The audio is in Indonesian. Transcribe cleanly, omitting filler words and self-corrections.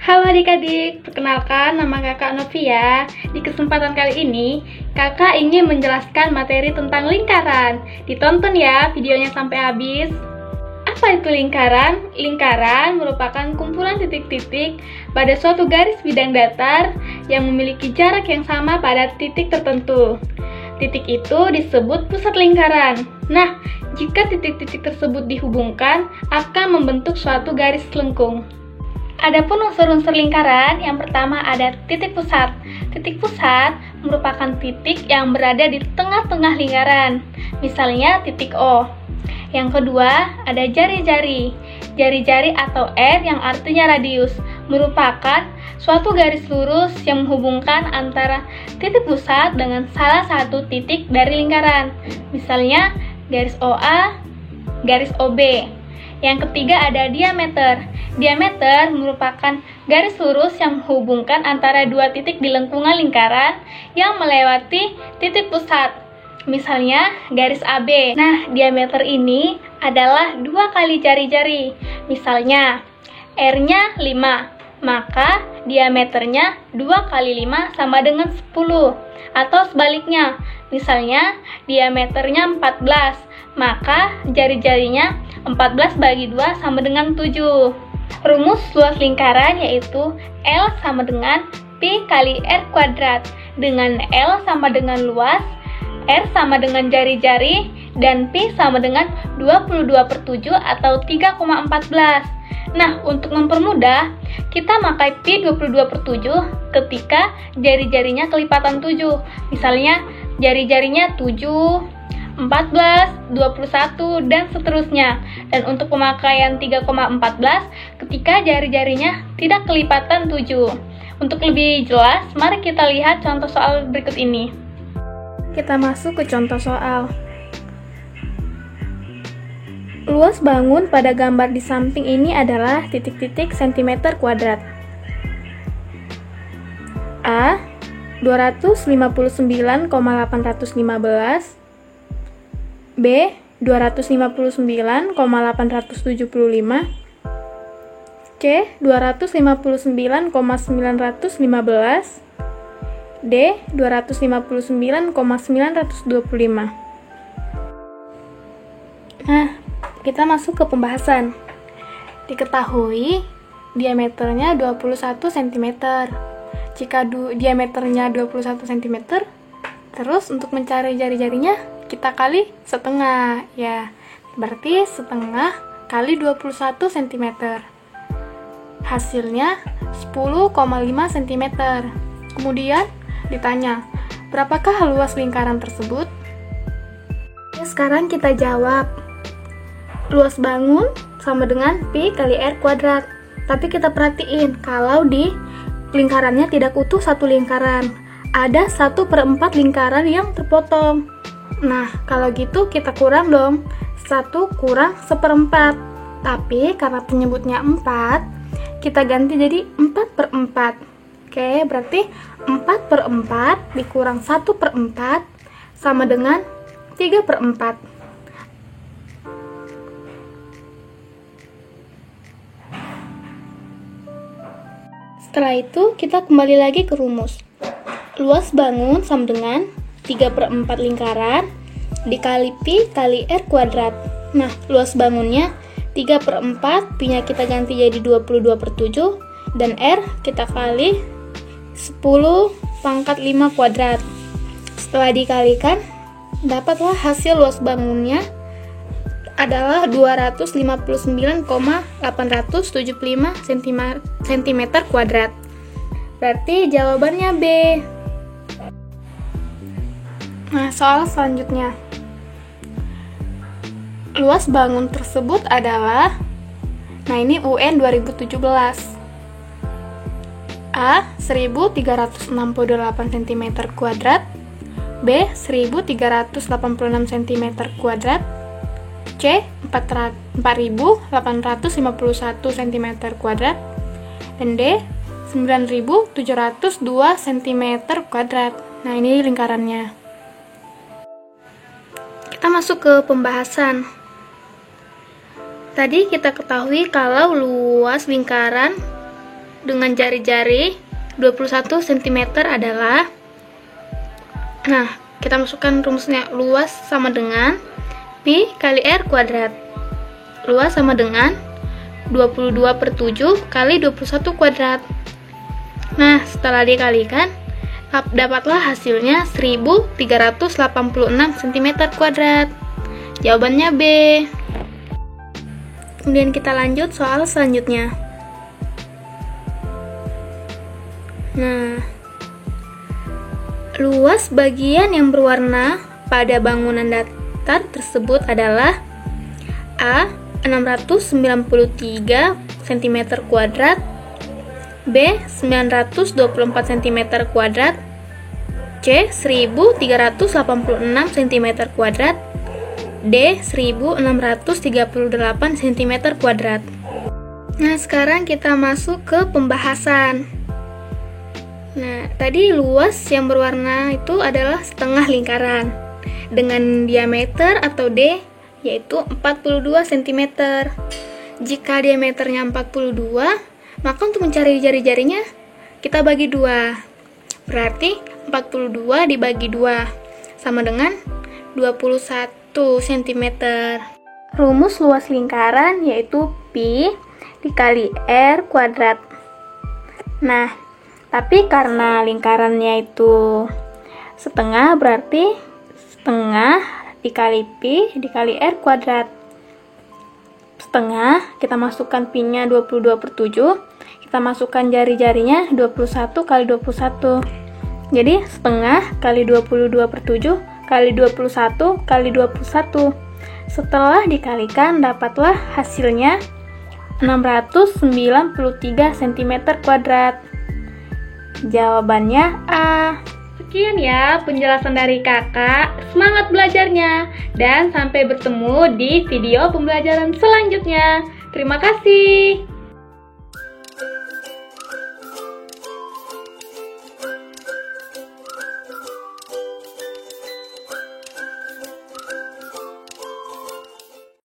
Halo adik-adik, perkenalkan nama kakak Novia. Di kesempatan kali ini, kakak ingin menjelaskan materi tentang lingkaran. Ditonton ya videonya sampai habis. Apa itu lingkaran? Lingkaran merupakan kumpulan titik-titik pada suatu garis bidang datar yang memiliki jarak yang sama pada titik tertentu. Titik itu disebut pusat lingkaran. Nah, jika titik-titik tersebut dihubungkan, akan membentuk suatu garis lengkung. Adapun unsur-unsur lingkaran, yang pertama ada titik pusat. Titik pusat merupakan titik yang berada di tengah-tengah lingkaran, misalnya titik O. Yang kedua ada jari-jari. Jari-jari atau R yang artinya radius, merupakan suatu garis lurus yang menghubungkan antara titik pusat dengan salah satu titik dari lingkaran, misalnya garis OA, garis OB. Yang ketiga ada diameter. Diameter merupakan garis lurus yang menghubungkan antara dua titik di lengkungan lingkaran yang melewati titik pusat, misalnya garis AB. Nah, diameter ini adalah 2 kali jari-jari. Misalnya, R-nya 5, maka diameternya 2 kali 5 sama dengan 10. Atau sebaliknya, misalnya diameternya 14, maka jari-jarinya 14 bagi 2 sama dengan 7. Rumus luas lingkaran yaitu L sama dengan Pi kali R kuadrat, dengan L sama dengan luas, R sama dengan jari-jari, dan Pi sama dengan 22/7 atau 3,14. Nah, untuk mempermudah, kita pakai Pi 22/7 ketika jari-jarinya kelipatan 7. Misalnya, jari-jarinya 7, 14, 21, dan seterusnya. Dan untuk pemakaian 3,14 ketika jari-jarinya tidak kelipatan 7. Untuk lebih jelas, mari kita lihat contoh soal berikut ini. Kita masuk ke contoh soal. Luas bangun pada gambar di samping ini adalah titik-titik cm². A. 259,815. B. 259,875. C. 259,915. D. 259,925. Nah, kita masuk ke pembahasan. Diketahui diameternya 21 cm. Jika diameternya 21 cm, terus untuk mencari jari-jarinya kita kali setengah, ya. Berarti setengah kali 21 cm. Hasilnya 10,5 cm. Kemudian ditanya, berapakah luas lingkaran tersebut? Ya, sekarang kita jawab. Luas bangun sama dengan Pi kali R kuadrat. Tapi kita perhatiin, kalau di lingkarannya tidak utuh satu lingkaran, ada 1/4 lingkaran yang terpotong. Nah, kalau gitu kita kurang dong, 1 kurang 1/4. Tapi karena penyebutnya 4, kita ganti jadi 4/4. Oke, berarti 4/4 dikurang 1/4 sama dengan 3/4. Setelah itu, kita kembali lagi ke rumus. Luas bangun sama dengan 3/4 lingkaran dikali Pi kali R kuadrat. Nah, luas bangunnya 3/4, Pi-nya kita ganti jadi 22/7, dan R kita kali 10 pangkat 5 kuadrat. Setelah dikalikan, dapatlah hasil luas bangunnya adalah 259,875 cm². Berarti jawabannya B. Nah, soal selanjutnya. Luas bangun tersebut adalah, nah ini UN 2017. A. 1368 cm². B. 1386 cm². C. 4851 cm². Dan D. 9702 cm². Nah, ini lingkarannya. Kita masuk ke pembahasan. Tadi kita ketahui kalau luas lingkaran dengan jari-jari 21 cm adalah, nah, kita masukkan rumusnya. Luas sama dengan pi kali r kuadrat. Luas sama dengan 22/7 kali 21 kuadrat. Nah, setelah dikalikan, dapatlah hasilnya 1386 cm kuadrat. Jawabannya B. Kemudian kita lanjut soal selanjutnya. Nah, luas bagian yang berwarna pada bangunan datar tersebut adalah A. 693 cm kuadrat, B. 924 cm kuadrat, C. 1386 cm kuadrat, D. 1638 cm kuadrat. Nah, sekarang kita masuk ke pembahasan. Nah, tadi luas yang berwarna itu adalah setengah lingkaran dengan diameter atau D yaitu 42 cm. Jika diameternya 42, maka untuk mencari jari-jarinya kita bagi 2. Berarti 42 dibagi 2 sama dengan 21 cm. Rumus luas lingkaran yaitu pi dikali r kuadrat. Nah, tapi karena lingkarannya itu setengah, berarti setengah dikali pi dikali r kuadrat. Setengah, kita masukkan pi-nya 22/7, kita masukkan jari-jarinya 21 kali 21. Jadi setengah kali 22/7 kali 21 kali 21. Setelah dikalikan, dapatlah hasilnya 693 cm kuadrat. Jawabannya A. Sekian ya penjelasan dari kakak. Semangat belajarnya, dan sampai bertemu di video pembelajaran selanjutnya. Terima kasih.